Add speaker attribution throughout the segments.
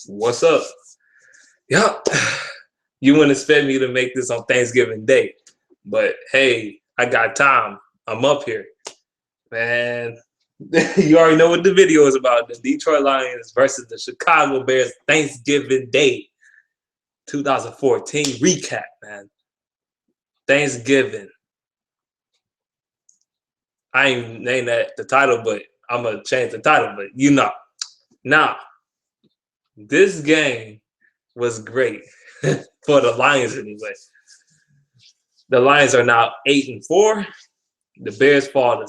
Speaker 1: What's up? Yup. You wouldn't expect me to make this on Thanksgiving Day. But hey, I got time. I'm up here. Man, you already know what the video is about. The Detroit Lions versus the Chicago Bears Thanksgiving Day 2014 recap, man. Thanksgiving. I ain't named that the title, but I'm going to change the title. But you know. Now, this game was great for the Lions anyway. The Lions are now 8-4. The Bears fall to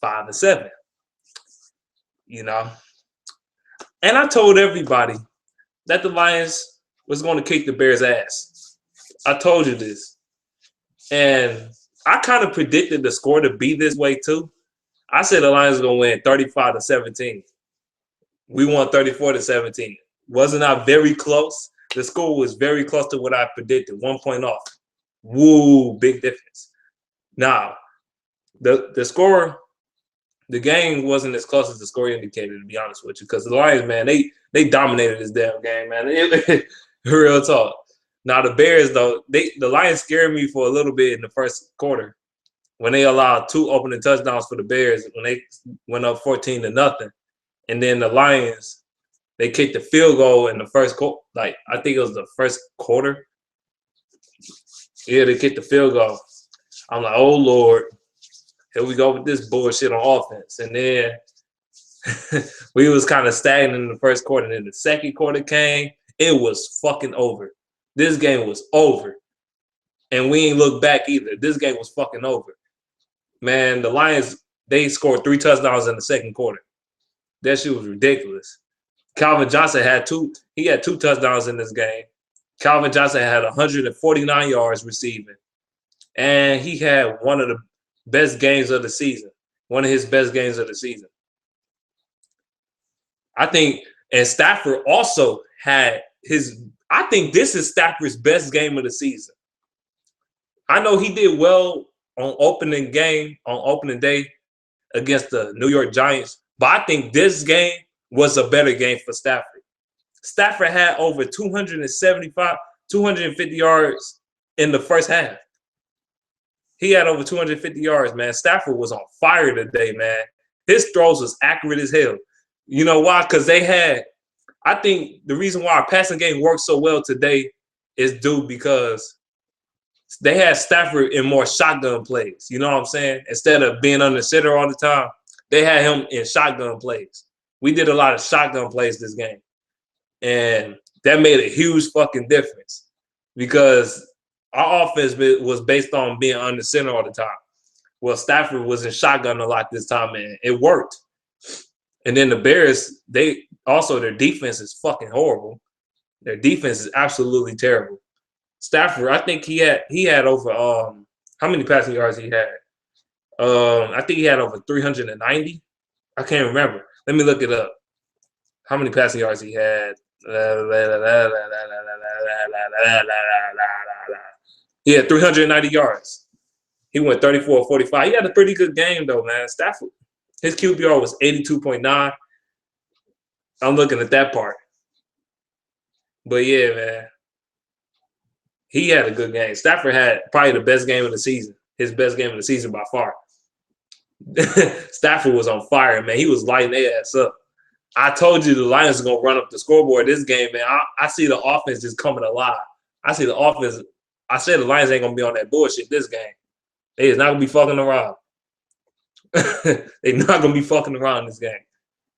Speaker 1: 5-7. You know, and I told everybody that the Lions was going to kick the Bears' ass. I told you this, and I kind of predicted the score to be this way too. I said the Lions were going to win 35-17. We won 34-17. Wasn't I very close? The score was very close to what I predicted. 1 point off. Woo, big difference. Now, the score, the game wasn't as close as the score indicated, to be honest with you, because the Lions, man, they dominated this damn game, man. Real talk. Now, the Bears, though, the Lions scared me for a little bit in the first quarter when they allowed 2 opening touchdowns for the Bears when they went up 14-0. And then the Lions, they kicked the field goal in the first quarter. Like, I think it was the first quarter. Yeah, they kicked the field goal. I'm like, oh, Lord. Here we go with this bullshit on offense. And then we was kind of stagnant in the first quarter. And then the second quarter came. It was fucking over. This game was over. And we ain't looked back either. This game was fucking over. Man, the Lions, they scored 3 touchdowns in the second quarter. That shit was ridiculous. Calvin Johnson had 2 touchdowns in this game. Calvin Johnson had 149 yards receiving. And he had one of the best games of the season. One of his best games of the season. I think, and Stafford also had I think this is Stafford's best game of the season. I know he did well on opening day against the New York Giants, but I think this game was a better game for Stafford. Stafford had over 250 yards in the first half. He had over 250 yards, man. Stafford was on fire today, man. His throws was accurate as hell. You know why? Because I think the reason why our passing game worked so well today is due because they had Stafford in more shotgun plays. You know what I'm saying? Instead of being under center all the time, they had him in shotgun plays. We did a lot of shotgun plays this game. And that made a huge fucking difference because our offense was based on being under center all the time. Well, Stafford was in shotgun a lot this time, and it worked. And then the Bears, their defense is fucking horrible. Their defense is absolutely terrible. Stafford, I think he had over how many passing yards he had? I think he had over 390. I can't remember. Let me look it up. How many passing yards he had? He had 390 yards. He went 34-45. He had a pretty good game, though, man. Stafford, his QBR was 82.9. I'm looking at that part. But, yeah, man. He had a good game. Stafford had probably the best game of the season. His best game of the season by far. Stafford was on fire, man. He was lighting their ass up. I told you the Lions are going to run up the scoreboard this game, man. I see the offense just coming alive. I see the offense. I said the Lions ain't going to be on that bullshit this game. They is not going to be fucking around. They're not going to be fucking around this game.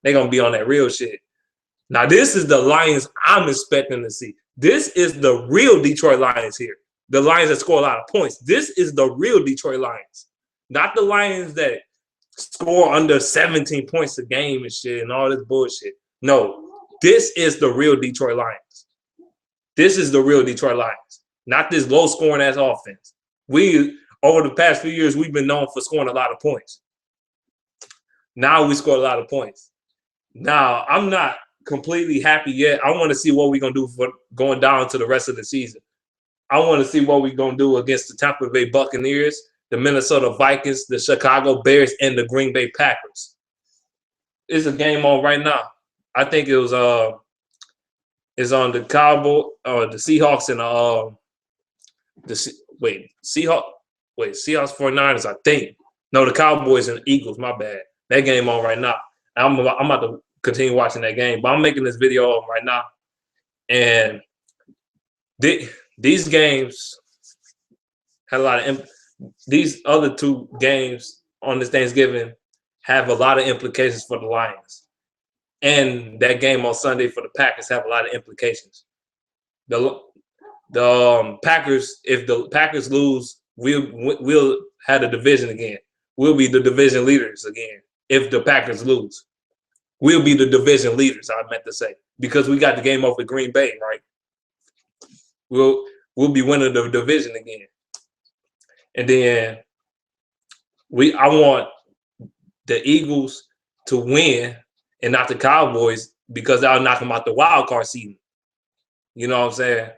Speaker 1: They're going to be on that real shit. Now, this is the Lions I'm expecting to see. This is the real Detroit Lions here. The Lions that score a lot of points. This is the real Detroit Lions. Not the Lions that score under 17 points a game and shit and all this bullshit. No, this is the real Detroit Lions. This is the real Detroit Lions. Not this low-scoring ass offense. Over the past few years, we've been known for scoring a lot of points. Now we score a lot of points. Now, I'm not completely happy yet. I want to see what we're going to do for going down to the rest of the season. I want to see what we're going to do against the Tampa Bay Buccaneers, the Minnesota Vikings, the Chicago Bears, and the Green Bay Packers. It's a game on right now. I think it was It's on the Cowboy or the Seahawks and Seahawks 49ers, I think. No, the Cowboys and Eagles, my bad. That game on right now. I'm about to continue watching that game, but I'm making this video right now. And these games had a lot of these other two games on this Thanksgiving have a lot of implications for the Lions. And that game on Sunday for the Packers have a lot of implications. The Packers, if the Packers lose, we'll have the division again. We'll be the division leaders again. If the Packers lose, we'll be the division leaders. I meant to say, because we got the game off with Green Bay, right? We'll be winning the division again. And then I want the Eagles to win and not the Cowboys, because that'll knock them out the wild card season. You know what I'm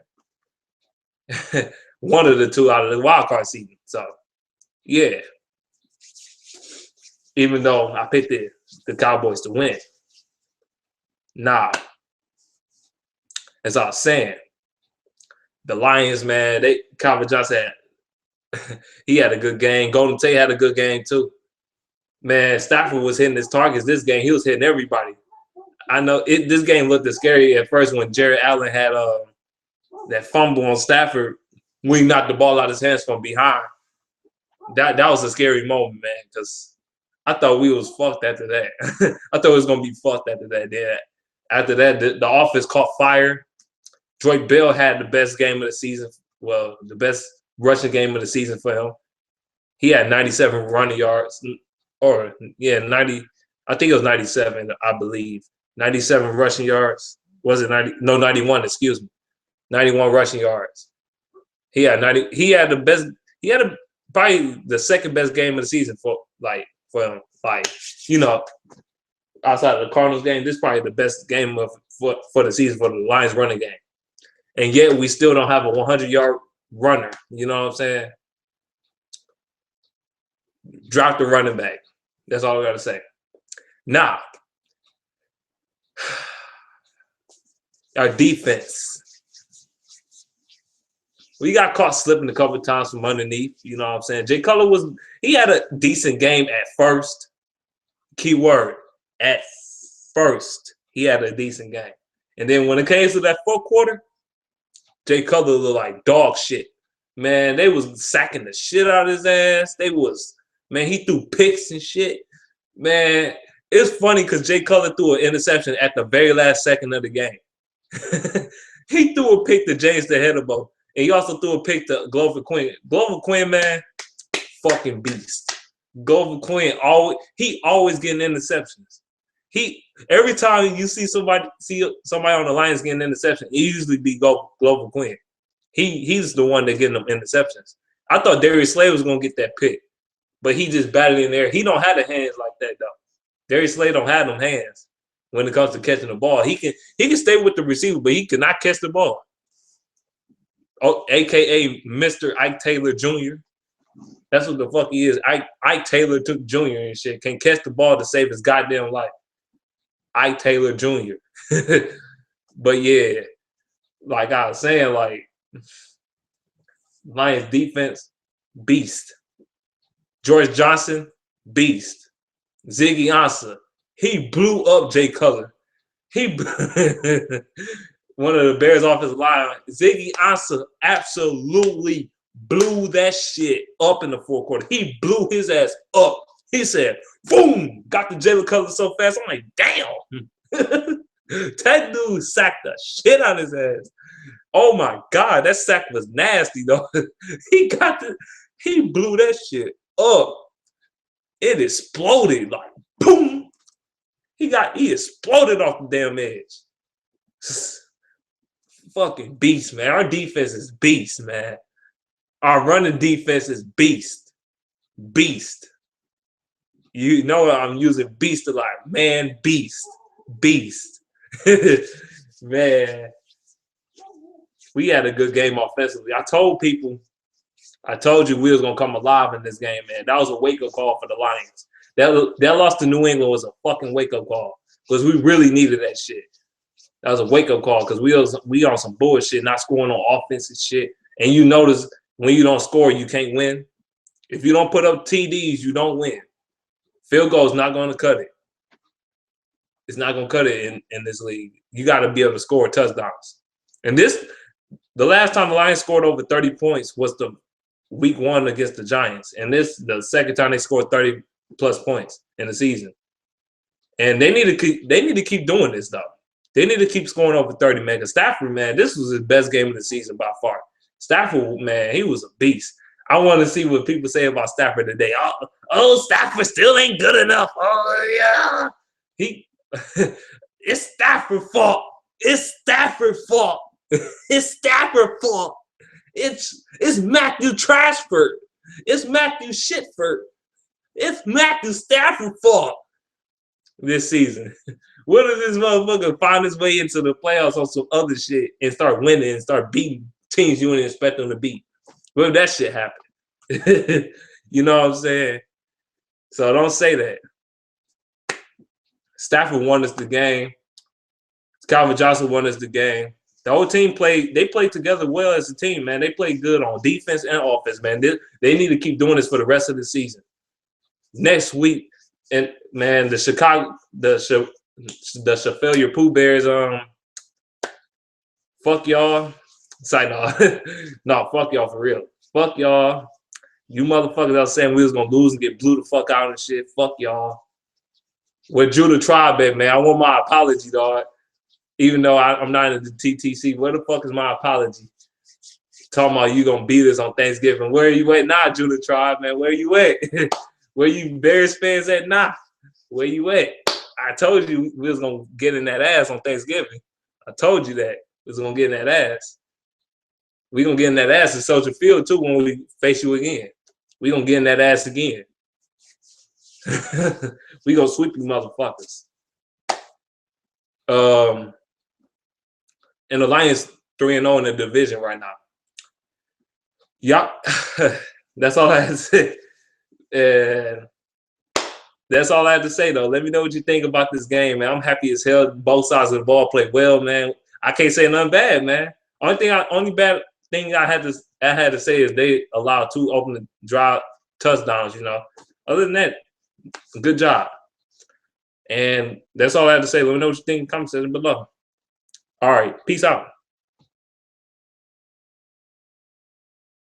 Speaker 1: saying? One of the two out of the wild card season. So, yeah. Even though I picked the Cowboys to win. Nah. As I was saying, the Lions, man, Calvin Johnson he had a good game. Golden Tate had a good game too. Man, Stafford was hitting his targets this game. He was hitting everybody. I know this game looked scary at first when Jared Allen had that fumble on Stafford when he knocked the ball out of his hands from behind. That was a scary moment, man, because I thought we was fucked after that. I thought it was gonna be fucked after that. Then after that, the offense caught fire. Drake Bell had the best game of the season. Well, the best rushing game of the season for him. He had 97 running yards, 90. I think it was 97, I believe. 97 rushing yards. Was it 90? No, 91. Excuse me. 91 rushing yards. He had 90. He had the best. He had probably the second best game of the season for him. Outside of the Cardinals game, this is probably the best game for the season for the Lions running game. And yet we still don't have a 100-yard runner. You know what I'm saying? Drop the running back. That's all I got to say. Now, our defense. We got caught slipping a couple of times from underneath. You know what I'm saying? Jay Cutler he had a decent game at first. Keyword, at first. He had a decent game. And then when it came to that fourth quarter, Jay Cutler looked like dog shit. Man, they was sacking the shit out of his ass. He threw picks and shit. Man, it's funny because Jay Cutler threw an interception at the very last second of the game. He threw a pick to James the Headable, and he also threw a pick to Glover Quinn. Glover Quinn, man, fucking beast. Glover Quinn always getting interceptions. Every time you see somebody on the Lions getting an interception, it usually be Glover Quinn. He's the one that getting them interceptions. I thought Darius Slay was gonna get that pick, but he just batted in there. He don't have the hands like that though. Darius Slay don't have them hands when it comes to catching the ball. He can stay with the receiver, but he cannot catch the ball. Oh, AKA Mr. Ike Taylor Jr. That's what the fuck he is. Ike Taylor took Jr. and shit. Can't catch the ball to save his goddamn life. Ike Taylor Jr. But yeah, like I was saying, like Lions defense, beast. George Johnson, beast. Ziggy Ansah, he blew up Jay Cutler. One of the Bears offensive line, Ziggy Ansah absolutely blew that shit up in the fourth quarter. He blew his ass up. He said, boom, got the Jalen Cutler so fast. I'm like, damn. That dude sacked the shit out of his ass. Oh my God, that sack was nasty, though. He blew that shit up. It exploded like boom. He exploded off the damn edge. Fucking beast, man. Our defense is beast, man. Our running defense is beast. Beast. You know I'm using beast a lot. Man, beast. Beast. Man. We had a good game offensively. I told you we was going to come alive in this game, man. That was a wake-up call for the Lions. That loss to New England was a fucking wake-up call because we really needed that shit. That was a wake up call because we on some bullshit, not scoring on offense and shit. And you notice when you don't score, you can't win. If you don't put up TDs, you don't win. Field goal is not going to cut it. It's not going to cut it in this league. You got to be able to score touchdowns. And the last time the Lions scored over 30 points was the week 1 against the Giants. And this the second time they scored 30 plus points in the season. And they need to keep doing this though. They need to keep scoring over 30, man. Because Stafford, man, this was his best game of the season by far. Stafford, man, he was a beast. I want to see what people say about Stafford today. Oh, Stafford still ain't good enough. Oh yeah, it's Stafford's fault. It's Stafford's fault. It's Stafford's fault. It's Matthew Trashford. It's Matthew Shitford. It's Matthew Stafford's fault this season. What if this motherfucker find his way into the playoffs on some other shit and start winning and start beating teams you wouldn't expect them to beat? What if that shit happen? You know what I'm saying? So don't say that. Stafford won us the game. Calvin Johnson won us the game. The whole team played together well as a team, man. They played good on defense and offense, man. They need to keep doing this for the rest of the season. Next week, and man, the Shaffelia Pooh Bears, fuck y'all. It's like, no, fuck y'all for real. Fuck y'all. You motherfuckers that was saying we was gonna lose and get blew the fuck out and shit. Fuck y'all. Where Judah Tribe at, man? I want my apology, dog. Even though I'm not in the TTC, where the fuck is my apology? Talking about you gonna beat us on Thanksgiving. Where are you at now, Judah Tribe, man? Where you at? Where you Bears fans at now? Where you at? I told you we was gonna get in that ass on Thanksgiving. I told you that we was gonna get in that ass. We gonna get in that ass in Soldier Field too when we face you again. We gonna get in that ass again. We gonna sweep you motherfuckers. And the Lions 3-0 in the division right now. Y'all, that's all I have to say. And that's all I have to say, though. Let me know what you think about this game, man. I'm happy as hell. Both sides of the ball played well, man. I can't say nothing bad, man. Only bad thing I had to say is they allowed 2 open drive touchdowns. You know, other than that, good job. And that's all I have to say. Let me know what you think in the comment section below. All right, peace out.